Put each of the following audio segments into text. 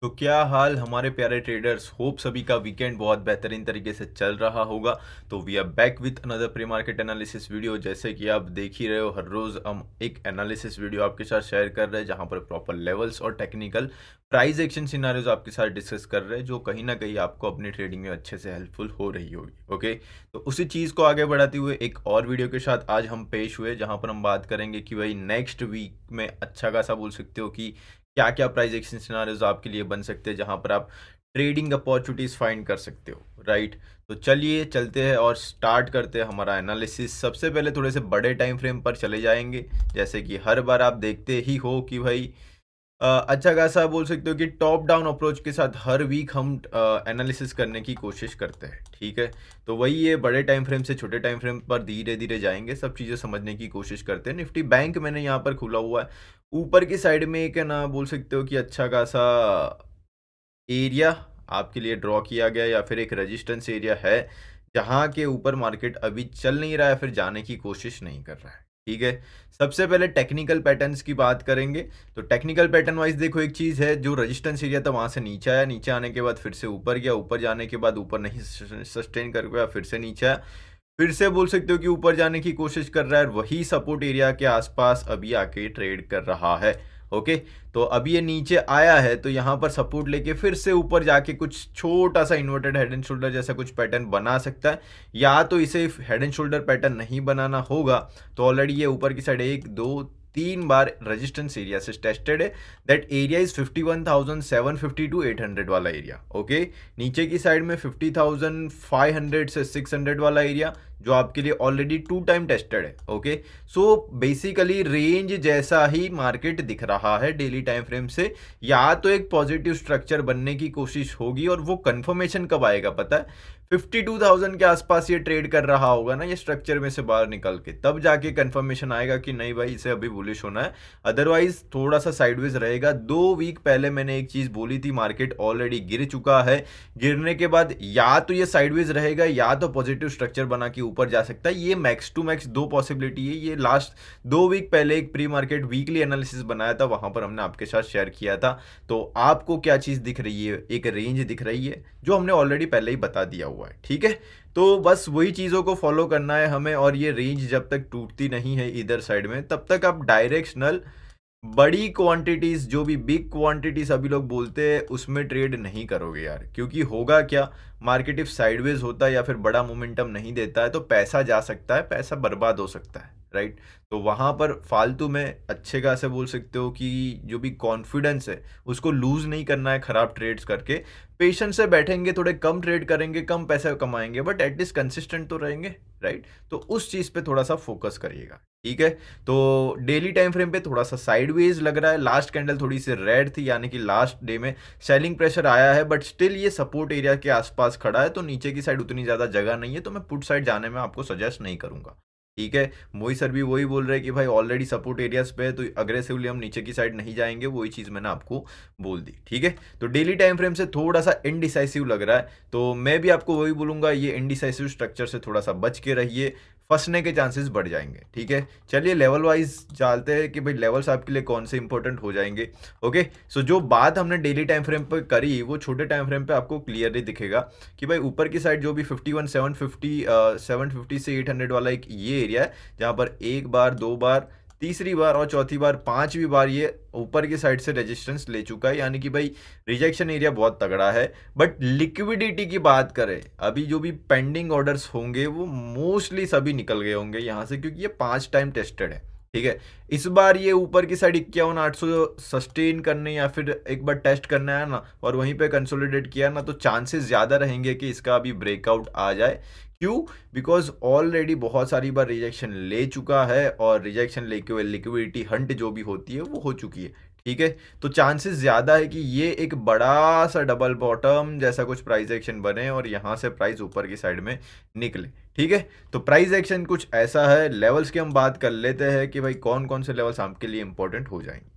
तो क्या हाल हमारे प्यारे ट्रेडर्स। होप सभी का वीकेंड बहुत बेहतरीन तरीके से चल रहा होगा। तो we are back with another pre market analysis video. जैसे कि आप देख ही रहे हो, हर रोज़ हम एक एनालिसिस वीडियो आपके साथ शेयर कर रहे हैं, जहां पर प्रॉपर लेवल्स और टेक्निकल प्राइस एक्शन सिनारियोज आपके साथ डिस्कस कर रहे हैं, जो कहीं ना कहीं आपको अपनी ट्रेडिंग में अच्छे से हेल्पफुल हो रही होगी। ओके, तो उसी चीज़ को आगे बढ़ाते हुए एक और वीडियो के साथ आज हम पेश हुए, जहां पर हम बात करेंगे कि भाई नेक्स्ट वीक में अच्छा खासा बोल सकते हो कि क्या क्या प्राइस एक्शन सिनारियोज आपके लिए बन सकते हैं, जहां पर आप ट्रेडिंग अपॉर्चुनिटीज फाइंड कर सकते हो। राइट, तो चलिए चलते हैं और स्टार्ट करते हैं हमारा एनालिसिस। सबसे पहले थोड़े से बड़े टाइम फ्रेम पर चले जाएंगे। जैसे कि हर बार आप देखते ही हो कि भाई अच्छा खासा बोल सकते हो कि टॉप डाउन अप्रोच के साथ हर वीक हम एनालिसिस करने की कोशिश करते हैं। ठीक है, तो वही ये बड़े टाइम फ्रेम से छोटे टाइम फ्रेम पर धीरे धीरे जाएंगे, सब चीज़ें समझने की कोशिश करते हैं। निफ्टी बैंक मैंने यहाँ पर खुला हुआ है, ऊपर की साइड में एक है ना, बोल सकते हो कि अच्छा खासा एरिया आपके लिए ड्रॉ किया गया, या फिर एक रेजिस्टेंस एरिया है जहां के ऊपर मार्केट अभी चल नहीं रहा है, फिर जाने की कोशिश नहीं कर रहा है। ठीक है, सबसे पहले टेक्निकल पैटर्न्स की बात करेंगे। तो टेक्निकल पैटर्न वाइज देखो, एक चीज है, जो रेजिस्टेंस एरिया था वहां से नीचे आया, नीचे आने के बाद फिर से ऊपर गया, ऊपर जाने के बाद ऊपर नहीं सस्टेन कर पाया, फिर से नीचे आया, फिर से बोल सकते हो कि ऊपर जाने की कोशिश कर रहा है, वही सपोर्ट एरिया के आसपास अभी आके ट्रेड कर रहा है। ओके, तो अभी ये नीचे आया है, तो यहाँ पर सपोर्ट लेके फिर से ऊपर जाके कुछ छोटा सा इन्वर्टेड हेड एंड शोल्डर जैसा कुछ पैटर्न बना सकता है, या तो इसे हेड एंड शोल्डर पैटर्न नहीं बनाना होगा तो ऑलरेडी ये ऊपर की साइड एक दो तीन बार रेजिस्टेंस एरिया से टेस्टेड है। दैट एरिया इज 51,750 टू 800 वाला एरिया। ओके, नीचे की साइड में 50,500 से 600 वाला एरिया, जो आपके लिए ऑलरेडी 2 टाइम टेस्टेड है। ओके, सो बेसिकली रेंज जैसा ही मार्केट दिख रहा है डेली टाइम फ्रेम से। या तो एक पॉजिटिव स्ट्रक्चर बनने की कोशिश होगी, और वो कंफर्मेशन कब आएगा पता है, 52,000 के आसपास ये ट्रेड कर रहा होगा ना, ये स्ट्रक्चर में से बाहर निकल के, तब जाके कंफर्मेशन आएगा कि नहीं भाई इसे अभी बुलिश होना है। अदरवाइज थोड़ा सा साइडवेज रहेगा। 2 वीक पहले मैंने एक चीज बोली थी, मार्केट ऑलरेडी गिर चुका है। गिरने के बाद या तो ये साइडवेज रहेगा, या तो पॉजिटिव स्ट्रक्चर बना के ऊपर जा सकता है। ये मैक्स टू मैक्स दो पॉसिबिलिटी है। ये लास्ट 2 वीक पहले एक प्री मार्केट वीकली एनालिसिस बनाया था, वहां पर हमने आपके साथ शेयर किया था। तो आपको क्या चीज दिख रही है, एक रेंज दिख रही है, जो हमने ऑलरेडी पहले ही बता दिया हुआ है। ठीक है, तो बस वही चीज़ों को फॉलो करना है हमें, और ये रेंज जब तक टूटती नहीं है इधर साइड में, तब तक आप डायरेक्शनल बड़ी क्वांटिटीज, जो भी बिग क्वांटिटीज अभी लोग बोलते हैं, उसमें ट्रेड नहीं करोगे यार। क्योंकि होगा क्या, मार्केट इफ साइडवेज होता है या फिर बड़ा मोमेंटम नहीं देता है, तो पैसा जा सकता है, पैसा बर्बाद हो सकता है। राइट, तो वहां पर फालतू में अच्छे खासे बोल सकते हो कि जो भी कॉन्फिडेंस है उसको लूज नहीं करना है खराब ट्रेड्स करके। पेशेंस से बैठेंगे, थोड़े कम ट्रेड करेंगे, कम पैसे कमाएंगे, बट एटलीस्ट कंसिस्टेंट तो रहेंगे। राइट, तो उस चीज पे थोड़ा सा फोकस करिएगा। ठीक है, तो डेली टाइम फ्रेम पे थोड़ा सा साइडवेज लग रहा है। लास्ट कैंडल थोड़ी सी रेड थी, यानी कि लास्ट डे में सेलिंग प्रेशर आया है, बट स्टिल ये सपोर्ट एरिया के आसपास खड़ा है, तो नीचे की साइड उतनी ज्यादा जगह नहीं है, तो मैं पुट साइड जाने में आपको सजेस्ट नहीं करूंगा। ठीक है, मोई सर भी वही बोल रहे हैं कि भाई ऑलरेडी सपोर्ट एरियाज पे है, तो अग्रेसिवली हम नीचे की साइड नहीं जाएंगे, वही चीज मैंने आपको बोल दी। ठीक है, तो डेली टाइम फ्रेम से थोड़ा सा इनडिसाइसिव लग रहा है, तो मैं भी आपको वही बोलूंगा, ये इनडिसाइसिव स्ट्रक्चर से थोड़ा सा बच के रहिए, फंसने के चांसेस बढ़ जाएंगे। ठीक है, चलिए लेवल वाइज चलते हैं कि भाई लेवल्स आपके लिए कौन से इंपॉर्टेंट हो जाएंगे। ओके, सो जो बात हमने डेली टाइम फ्रेम पर करी, वो छोटे टाइम फ्रेम पे आपको क्लियरली दिखेगा कि भाई ऊपर की साइड जो भी 51,750 से 800 वाला एक ये एरिया है, जहां पर एक बार, दो बार, तीसरी बार और चौथी बार, पांचवी बार ये ऊपर की साइड से रेजिस्टेंस ले चुका है, यानी कि भाई रिजेक्शन एरिया बहुत तगड़ा है। बट लिक्विडिटी की बात करें, अभी जो भी पेंडिंग ऑर्डर्स होंगे वो मोस्टली सभी निकल गए होंगे यहाँ से, क्योंकि ये 5 टाइम टेस्टेड है। ठीक है, इस बार ये ऊपर की साइड 51,800 सस्टेन करने या फिर एक बार टेस्ट करना है ना, और वहीं पे कंसोलिडेट किया ना, तो चांसेस ज़्यादा रहेंगे कि इसका अभी ब्रेकआउट आ जाए। क्यों? बिकॉज ऑलरेडी बहुत सारी बार रिजेक्शन ले चुका है, और रिजेक्शन लेके हुए लिक्विडिटी हंट जो भी होती है वो हो चुकी है। ठीक है, तो चांसेस ज़्यादा है कि ये एक बड़ा सा डबल बॉटम जैसा कुछ प्राइस एक्शन बने, और यहाँ से प्राइस ऊपर की साइड में निकले। ठीक है, तो प्राइस एक्शन कुछ ऐसा है। लेवल्स की हम बात कर लेते हैं कि भाई कौन कौन से लेवल्स आपके लिए इंपॉर्टेंट हो जाएंगे।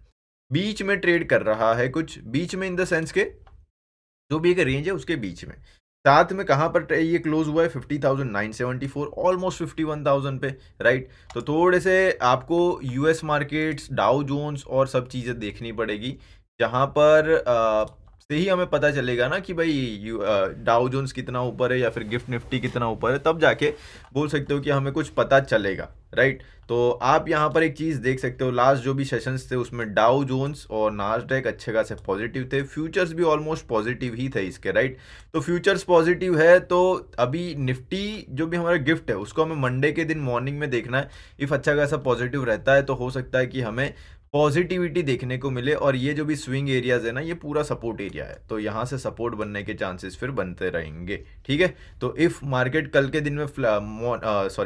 बीच में ट्रेड कर रहा है, कुछ बीच में इन द सेंस के जो भी एक रेंज है उसके बीच में। साथ में कहाँ पर ये क्लोज हुआ है, 50,974, ऑलमोस्ट 51,000 पे। राइट, तो थोड़े से आपको यूएस मार्केट्स, डाउ जोन्स और सब चीज़ें देखनी पड़ेगी, जहाँ पर से ही हमें पता चलेगा ना कि भाई डाउ जोन्स कितना ऊपर है या फिर गिफ्ट निफ्टी कितना ऊपर है, तब जाके बोल सकते हो कि हमें कुछ पता चलेगा, राइट। तो आप यहाँ पर एक चीज़ देख सकते हो, लास्ट जो भी सेशंस थे उसमें डाउ जोन्स और नास्डैक अच्छे खासे पॉजिटिव थे, फ्यूचर्स भी ऑलमोस्ट पॉजिटिव ही थे इसके, राइट। तो फ्यूचर्स पॉजिटिव है, तो अभी निफ्टी जो भी हमारा गिफ्ट है उसको हमें मंडे के दिन मॉर्निंग में देखना है। इफ अच्छा खासा पॉजिटिव रहता है तो हो सकता है कि हमें पॉजिटिविटी देखने को मिले, और ये जो भी स्विंग एरियाज है ना, ये पूरा सपोर्ट एरिया है, तो यहाँ से सपोर्ट बनने के चांसेस फिर बनते रहेंगे, ठीक है। तो इफ मार्केट कल के दिन में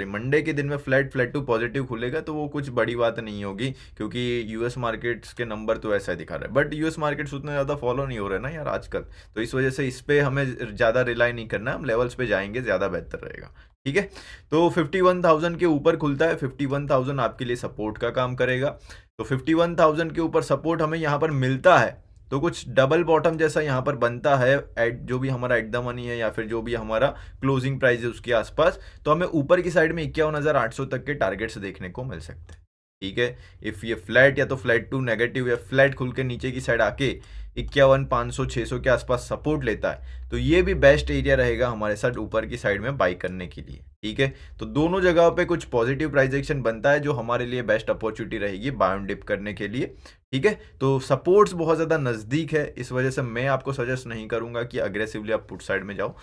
मंडे के दिन में फ्लैट टू पॉजिटिव खुलेगा तो वो कुछ बड़ी बात नहीं होगी, क्योंकि यूएस मार्केट्स के नंबर तो ऐसा दिखा रहा है, बट यूएस मार्केट्स उतने ज़्यादा फॉलो नहीं हो रहे ना यार आजकल, तो इस वजह से इस पर हमें ज़्यादा रिलाई नहीं करना, हम लेवल्स पे जाएंगे, ज़्यादा बेहतर रहेगा, ठीक है। तो 51,000 के ऊपर खुलता है, 51,000 आपके लिए सपोर्ट का काम करेगा। तो 51,000 के ऊपर सपोर्ट हमें यहाँ पर मिलता है तो कुछ डबल बॉटम जैसा यहाँ पर बनता है, एट जो भी हमारा एट द मनी है या फिर जो भी हमारा क्लोजिंग प्राइस है उसके आसपास, तो हमें ऊपर की साइड में 51,800 तक के टारगेट्स देखने को मिल सकते हैं, ठीक है। इफ ये फ्लैट या तो फ्लैट टू नेगेटिव या फ्लैट खुल के नीचे की साइड आके 51,500-600 के आसपास सपोर्ट लेता है तो ये भी बेस्ट एरिया रहेगा हमारे साथ ऊपर की साइड में बाई करने के लिए, ठीक है। तो दोनों जगहों पे कुछ पॉजिटिव प्राइस एक्शन बनता है जो हमारे लिए बेस्ट अपॉर्चुनिटी रहेगी बाय ऑन डिप करने के लिए, ठीक है। तो सपोर्ट्स बहुत ज़्यादा नज़दीक है, इस वजह से मैं आपको सजेस्ट नहीं करूंगा कि अग्रेसिवली आप पुट साइड में जाओ,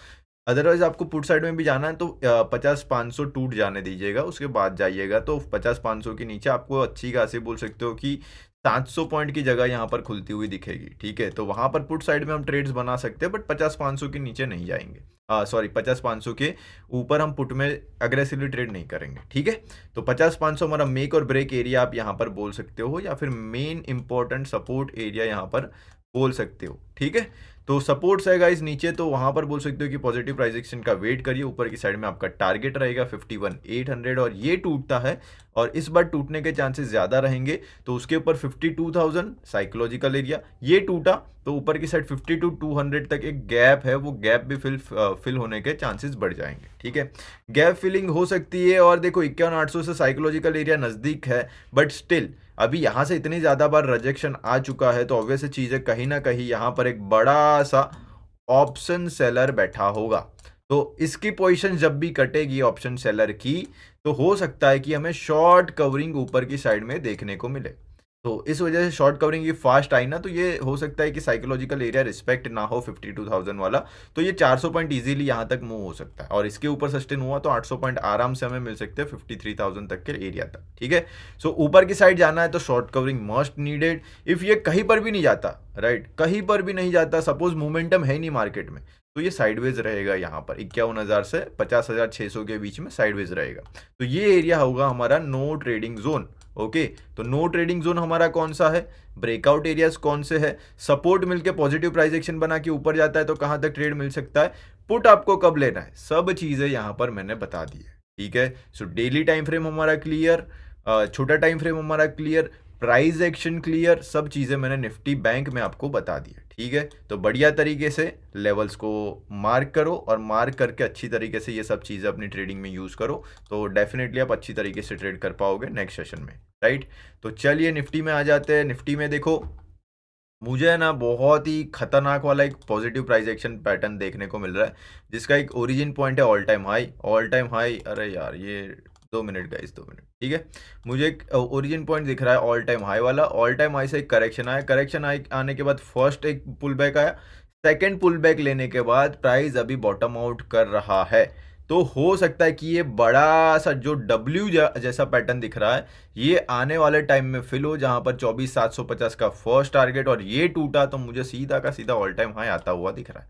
अदरवाइज आपको पुट साइड में भी जाना है तो 50-500 टूट जाने दीजिएगा, उसके बाद जाइएगा। तो 50-500 के नीचे आपको अच्छी खासी बोल सकते हो कि 700 पॉइंट की जगह यहाँ पर खुलती हुई दिखेगी, ठीक है। तो वहाँ पर पुट साइड में हम ट्रेड्स बना सकते हैं, बट 50-500 के नीचे नहीं जाएंगे, 50-500 के ऊपर हम पुट में अग्रेसिवली ट्रेड नहीं करेंगे, ठीक है। तो 50-500 हमारा मेक और ब्रेक एरिया आप यहाँ पर बोल सकते हो, या फिर मेन इंपॉर्टेंट सपोर्ट एरिया यहाँ पर बोल सकते हो, ठीक है। तो सपोर्ट्स है गाइस नीचे, तो वहां पर बोल सकते हो कि पॉजिटिव प्राइस एक्शन का वेट करिए, ऊपर की साइड में आपका टारगेट रहेगा 51,800 और ये टूटता है और इस बार टूटने के चांसेस ज़्यादा रहेंगे, तो उसके ऊपर 52,000 साइकोलॉजिकल एरिया, ये टूटा तो ऊपर की साइड 52,200 तक एक गैप है, वो गैप भी फिल होने के चांसेस बढ़ जाएंगे, ठीक है। गैप फिलिंग हो सकती है, और देखो 51,800 से साइकोलॉजिकल एरिया नज़दीक है, बट स्टिल अभी यहाँ से इतनी ज़्यादा बार रिजेक्शन आ चुका है, तो ऑब्वियस चीज़ है कहीं ना कहीं यहाँ पर एक बड़ा सा ऑप्शन सेलर बैठा होगा, तो इसकी पोजीशन जब भी कटेगी ऑप्शन सेलर की, तो हो सकता है कि हमें शॉर्ट कवरिंग ऊपर की साइड में देखने को मिले। तो इस वजह से शॉर्ट कवरिंग ये फास्ट आई ना, तो ये हो सकता है कि साइकोलॉजिकल एरिया रिस्पेक्ट ना हो 52,000 वाला, तो ये 400 पॉइंट इजीली यहाँ तक मूव हो सकता है, और इसके ऊपर सस्टेन हुआ तो 800 पॉइंट आराम से हमें मिल सकते हैं 53,000 तक के एरिया तक, ठीक है। सो ऊपर की साइड जाना है तो short covering must needed. If ये कहीं पर भी नहीं जाता, राइट, कहीं पर भी नहीं जाता, सपोज मोमेंटम है ही नहीं मार्केट में, तो ये साइडवेज रहेगा यहाँ पर 51,000 से 50,600 के बीच में साइडवेज रहेगा, तो ये एरिया होगा हमारा नो ट्रेडिंग जोन, ओके। तो नो ट्रेडिंग जोन हमारा कौन सा है, ब्रेकआउट एरियाज कौन से है, सपोर्ट मिलके पॉजिटिव प्राइस एक्शन बना के ऊपर जाता है तो कहां तक ट्रेड मिल सकता है, पुट आपको कब लेना है, सब चीजें यहां पर मैंने बता दी है, ठीक है। सो डेली टाइम फ्रेम हमारा क्लियर, छोटा टाइम फ्रेम हमारा क्लियर, प्राइस एक्शन क्लियर, सब चीज़ें मैंने निफ्टी बैंक में आपको बता दी है, ठीक है। तो बढ़िया तरीके से लेवल्स को मार्क करो, और मार्क करके अच्छी तरीके से ये सब चीज़ें अपनी ट्रेडिंग में यूज़ करो, तो डेफिनेटली आप अच्छी तरीके से ट्रेड कर पाओगे नेक्स्ट सेशन में, राइट। तो चलिए निफ्टी में आ जाते हैं। निफ्टी में देखो मुझे है ना बहुत ही खतरनाक वाला एक पॉजिटिव प्राइस एक्शन पैटर्न देखने को मिल रहा है, जिसका एक ओरिजिन पॉइंट है ऑल टाइम हाई, अरे यार ये 2 मिनट गाइस, 2 मिनट, ठीक है। मुझे एक ओरिजिन पॉइंट दिख रहा है ऑल टाइम हाई वाला, ऑल टाइम हाई से एक करेक्शन आया, करेक्शन आने के बाद फर्स्ट एक पुल बैक आया, सेकेंड पुल बैक लेने के बाद प्राइस अभी बॉटम आउट कर रहा है, तो हो सकता है कि ये बड़ा सा जो डब्ल्यू जैसा पैटर्न दिख रहा है ये आने वाले टाइम में फिल हो, जहां पर 24,750 का फर्स्ट टारगेट, और ये टूटा तो मुझे सीधा का सीधा ऑल टाइम हाई आता हुआ दिख रहा है,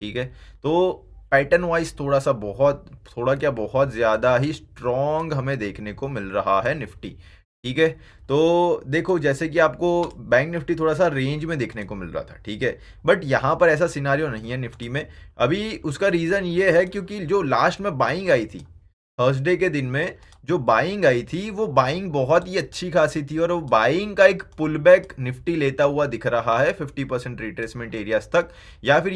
ठीक है। तो पैटर्न वाइज थोड़ा क्या बहुत ज़्यादा ही स्ट्रॉन्ग हमें देखने को मिल रहा है निफ्टी, ठीक है। तो देखो जैसे कि आपको बैंक निफ्टी थोड़ा सा रेंज में देखने को मिल रहा था, ठीक है, बट यहाँ पर ऐसा सिनारियो नहीं है निफ्टी में अभी। उसका रीज़न ये है क्योंकि जो लास्ट में बाइंग आई थी थर्सडे के दिन में, जो बाइंग आई थी वो बाइंग बहुत ही अच्छी खासी थी, और वो बाइंग का एक पुल बैक निफ्टी लेता हुआ दिख रहा है 50% रिट्रेसमेंट एरियाज तक, या फिर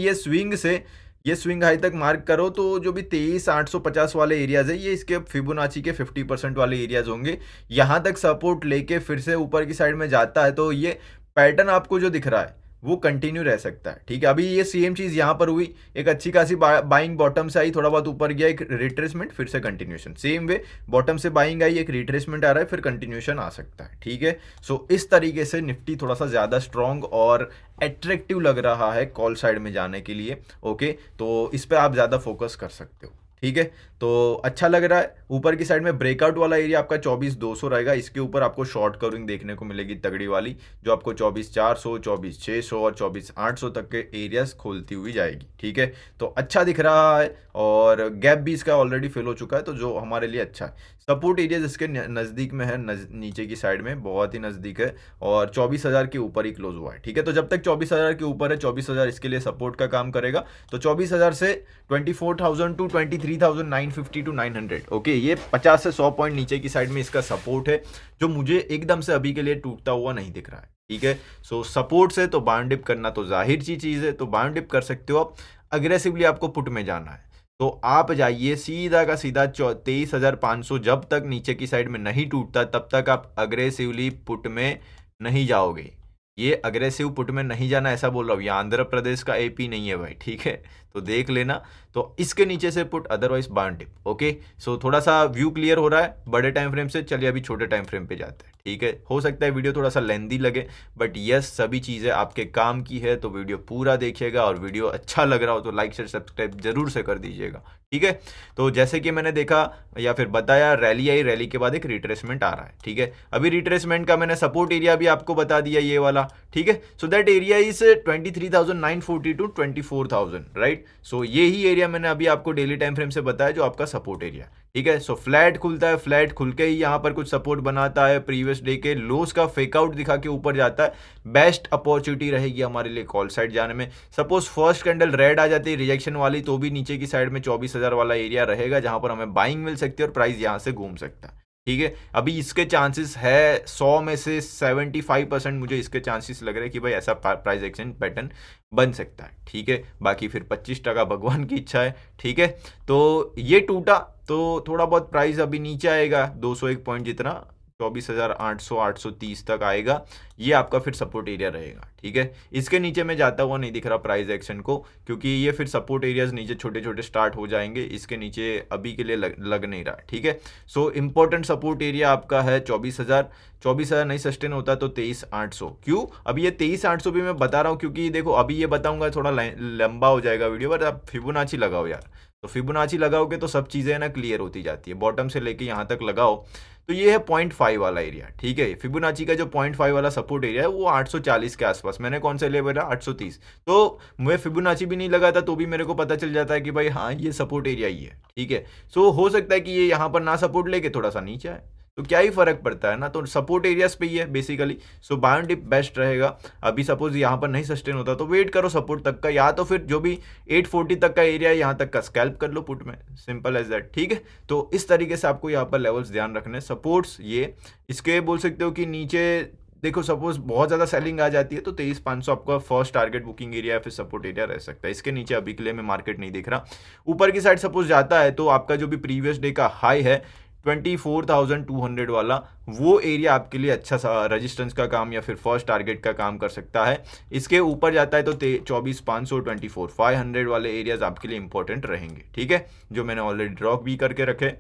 ये स्विंग हाई तक मार्क करो तो जो भी 23,850 वाले एरियाज है ये इसके फिबोनाची के 50% वाले एरियाज होंगे, यहाँ तक सपोर्ट लेके फिर से ऊपर की साइड में जाता है, तो ये पैटर्न आपको जो दिख रहा है वो कंटिन्यू रह सकता है। ठीक है, अभी ये सेम चीज़ यहाँ पर हुई, एक अच्छी खासी बाइंग बॉटम से आई, थोड़ा बहुत ऊपर गया, एक रिट्रेसमेंट, फिर से कंटिन्यूशन। सेम वे बॉटम से बाइंग आई, एक रिट्रेसमेंट आ रहा है, फिर कंटिन्यूशन आ सकता है। ठीक है, सो इस तरीके से निफ्टी थोड़ा सा ज़्यादा स्ट्रॉन्ग और अट्रैक्टिव लग रहा है कॉल साइड में जाने के लिए। ओके, तो इस पर आप ज़्यादा फोकस कर सकते हो। ठीक है, तो अच्छा लग रहा है। ऊपर की साइड में ब्रेकआउट वाला एरिया आपका 24,200 रहेगा, इसके ऊपर आपको शॉर्ट कवरिंग देखने को मिलेगी तगड़ी वाली, जो आपको 24,400, 24,600 और 24,800 तक के एरियाज खोलती हुई जाएगी। ठीक है, तो अच्छा दिख रहा है और गैप भी इसका ऑलरेडी फिल हो चुका है, तो जो हमारे लिए अच्छा है। सपोर्ट एरियाज इसके नज़दीक में है, नीचे की साइड में बहुत ही नज़दीक है, और 24,000 के ऊपर ही क्लोज हुआ है। ठीक है, तो जब तक 24,000 के ऊपर है, 24,000 इसके लिए सपोर्ट का काम करेगा। तो 24,000 से 24,000 टू 23,950 टू 900, ओके, ये 50 से 100 पॉइंट नीचे की साइड में इसका सपोर्ट है, जो मुझे एकदम से अभी के लिए टूटता हुआ नहीं दिख रहा है। ठीक है, सो सपोर्ट से तो बाउंड डिप करना तो जाहिर सी चीज़ है, तो बाउंड डिप कर सकते हो आप। अग्रेसिवली आपको पुट में जाना है, तो आप जाइए सीधा का सीधा 23,500, जब तक नीचे की साइड में नहीं टूटता तब तक आप अग्रेसिवली पुट में नहीं जाओगे। ये अग्रेसिव पुट में नहीं जाना ऐसा बोल रहा हूँ, ये आंध्र प्रदेश का एपी नहीं है भाई। ठीक है, तो देख लेना, तो इसके नीचे से put, otherwise bound dip. Okay, so थोड़ा सा व्यू क्लियर हो रहा है बड़े टाइम फ्रेम से। चलिए अभी छोटे टाइम फ्रेम पे जाते हैं। ठीक है, हो सकता है वीडियो थोड़ा सा लेंदी लगे, बट यस, सभी चीज़ें आपके काम की है, तो वीडियो पूरा देखिएगा, और वीडियो अच्छा लग रहा हो तो लाइक शेयर सब्सक्राइब जरूर से कर दीजिएगा। ठीक है, तो जैसे कि मैंने देखा या फिर बताया, रैली आई, रैली के बाद एक रिट्रेसमेंट आ रहा है। ठीक है, अभी रिट्रेसमेंट का मैंने सपोर्ट एरिया भी आपको बता दिया, ये वाला। ठीक है, so that area is 23,940 to 24,000, right. So ये ही एरिया मैंने अभी आपको डेली टाइम फ्रेम से बताया, जो आपका सपोर्ट एरिया। ठीक है, सो फ्लैट खुलता है, फ्लैट खुल के ही यहाँ पर कुछ सपोर्ट बनाता है, प्रीवियस डे के लोस का फेकआउट दिखा के ऊपर जाता है, बेस्ट अपॉर्चुनिटी रहेगी हमारे लिए कॉल साइड जाने में। सपोज फर्स्ट कैंडल रेड आ जाती है रिजेक्शन वाली, तो भी नीचे की साइड में 24,000 वाला एरिया रहेगा, जहां पर हमें बाइंग मिल सकती है और प्राइस यहां से घूम सकता है। ठीक है, अभी इसके चांसेस है 100 में से 75% मुझे इसके चांसेस लग रहे हैं कि भाई ऐसा प्राइस एक्शन पैटर्न बन सकता है। ठीक है, बाकी फिर 25% भगवान की इच्छा है। ठीक है, तो ये टूटा तो थोड़ा बहुत प्राइस अभी नीचे आएगा, 201 पॉइंट जितना, 24,800 830 तक आएगा, ये आपका फिर सपोर्ट एरिया रहेगा। ठीक है, इसके नीचे में जाता हुआ नहीं दिख रहा प्राइस एक्शन को, क्योंकि ये फिर सपोर्ट एरियाज नीचे छोटे छोटे स्टार्ट हो जाएंगे, इसके नीचे अभी के लिए लग नहीं रहा। ठीक है, सो इंपॉर्टेंट सपोर्ट एरिया आपका है 24,000। 24,000 नहीं सस्टेन होता तो 23,800। क्यों अभी ये 23,800 भी मैं बता रहा हूँ, क्योंकि देखो अभी ये बताऊंगा थोड़ा लंबा हो जाएगा वीडियो, बट आप फिबोनाची लगाओ यार, तो फिबोनाची लगाओगे तो सब चीज़ें ना क्लियर होती जाती है। बॉटम से लेके यहाँ तक लगाओ, तो ये है 0.5 वाला एरिया। ठीक है, फिबोनाची का जो 0.5 वाला सपोर्ट एरिया है वो 840 के आसपास, मैंने कौन सा ले बोला 830, तो मैं फिबोनाची भी नहीं लगाता तो भी मेरे को पता चल जाता है कि भाई हाँ ये सपोर्ट एरिया ही है। ठीक है, सो हो सकता है कि ये यहाँ पर ना सपोर्ट लेके थोड़ा सा नीचे आए, तो क्या ही फर्क पड़ता है ना, तो सपोर्ट एरियाज पे ही है बेसिकली। सो बाउंड डिप बेस्ट रहेगा। अभी सपोज यहाँ पर नहीं सस्टेन होता तो वेट करो सपोर्ट तक का, या तो फिर जो भी 840 तक का एरिया है यहाँ तक का स्कैल्प कर लो पुट में, सिंपल एज दैट। ठीक है, तो इस तरीके से आपको यहाँ पर लेवल्स ध्यान रखने, सपोर्ट्स ये इसके बोल सकते हो कि नीचे देखो सपोज बहुत ज़्यादा सेलिंग आ जाती है तो 23,500 आपका फर्स्ट टारगेट बुकिंग एरिया या फिर सपोर्ट एरिया रह सकता है। इसके नीचे अभी के लिए मैं मार्केट नहीं देख रहा। ऊपर की साइड सपोज जाता है तो आपका जो भी प्रीवियस डे का हाई है 24,200 वाला, वो एरिया आपके लिए अच्छा सा रेजिस्टेंस का काम या फिर फर्स्ट टारगेट का काम कर सकता है। इसके ऊपर जाता है तो 24,500 24,500 वाले एरियाज आपके लिए इंपॉर्टेंट रहेंगे। ठीक है, जो मैंने ऑलरेडी ड्रॉ भी करके रखे,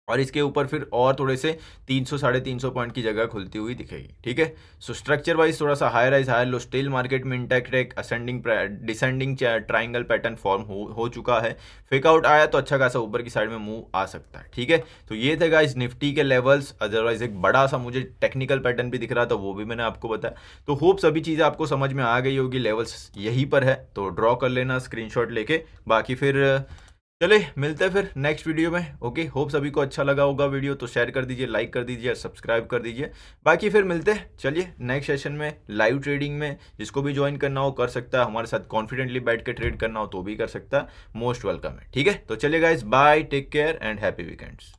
और इसके ऊपर फिर और थोड़े से 300 350 पॉइंट की जगह खुलती हुई दिखेगी। ठीक है, सो स्ट्रक्चर वाइज थोड़ा सा high rise high low, still market में इंटैक्ट एक ascending descending triangle pattern form हो चुका है। फेकआउट आया तो अच्छा खासा ऊपर की साइड में मूव आ सकता है। ठीक है, तो ये थे गाइस निफ्टी के लेवल्स। अदरवाइज एक बड़ा सा मुझे टेक्निकल पैटर्न भी दिख रहा था, वो भी मैंने आपको बताया। तो होप सभी चीज़ें आपको समझ में आ गई होगी, लेवल्स यहीं पर है तो ड्रॉ कर लेना स्क्रीनशॉट लेके। बाकी फिर चले मिलते हैं फिर नेक्स्ट वीडियो में। ओके, होप सभी को अच्छा लगा होगा वीडियो, तो शेयर कर दीजिए, लाइक कर दीजिए और सब्सक्राइब कर दीजिए। बाकी फिर मिलते हैं, चलिए नेक्स्ट सेशन में लाइव ट्रेडिंग में। जिसको भी ज्वाइन करना हो कर सकता है, हमारे साथ कॉन्फिडेंटली बैठ के ट्रेड करना हो तो भी कर सकता है, मोस्ट वेलकम है। ठीक है, तो चलिए guys, bye, take care and happy weekends.